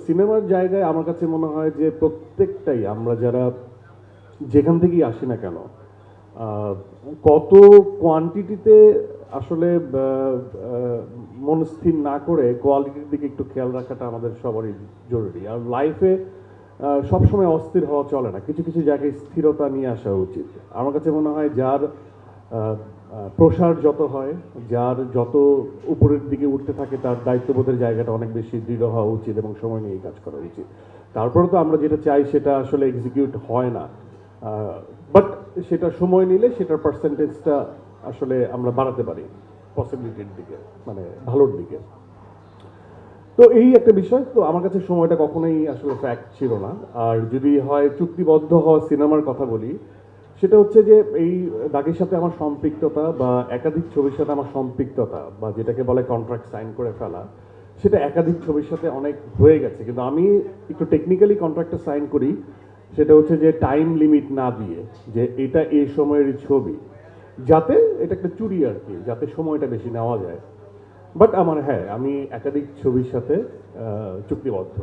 সিনেমার জায়গায় আমার কাছে মনে হয় যে প্রত্যেকটাই আমরা যারা যেখান থেকেই আসি না কেন কত কোয়ান্টিটিতে আসলে মনস্থির না করে কোয়ালিটির দিকে একটু খেয়াল রাখাটা আমাদের সবারই জরুরি। আর লাইফে সবসময় অস্থির হওয়া চলে না, কিছু কিছু জায়গায় স্থিরতা নিয়ে আসা উচিত। আমার কাছে মনে হয় যার প্রসার যত হয়, যার যত উপরের দিকে উঠতে থাকে, তার দায়িত্ববোধের জায়গাটা অনেক বেশি দৃঢ় হওয়া উচিত এবং সময় নিয়ে কাজ করা উচিত। তারপরে তো আমরা যেটা চাই সেটা আসলে এক্সিকিউট হয় না, বাট সেটা সময় নিলে সেটার পার্সেন্টেজটা আসলে আমরা বাড়াতে পারি পসিবিলিটির দিকে, মানে ভালোর দিকে। তো এই একটা বিষয়। তো আমার কাছে সময়টা কখনোই আসলে ফ্যাক্ট ছিল না। আর যদি হয় চুক্তিবদ্ধ হওয়া সিনেমার কথা বলি, সেটা হচ্ছে যে এই দাগের সাথে আমার সম্পৃক্ততা বা একাধিক ছবির সাথে আমার সম্পৃক্ততা বা যেটাকে বলে কন্ট্রাক্ট সাইন করে ফেলা, সেটা একাধিক ছবির সাথে অনেক হয়ে গেছে। কিন্তু আমি একটু টেকনিক্যালি কন্ট্রাক্টটা সাইন করি, সেটা হচ্ছে যে টাইম লিমিট না দিয়ে, যে এটা এই সময়ের ছবি, যাতে এটা একটা চুরি আর কি, যাতে সময়টা বেশি নেওয়া যায়। বাট আমার, হ্যাঁ, আমি একাধিক ছবির সাথে চুক্তিবদ্ধ।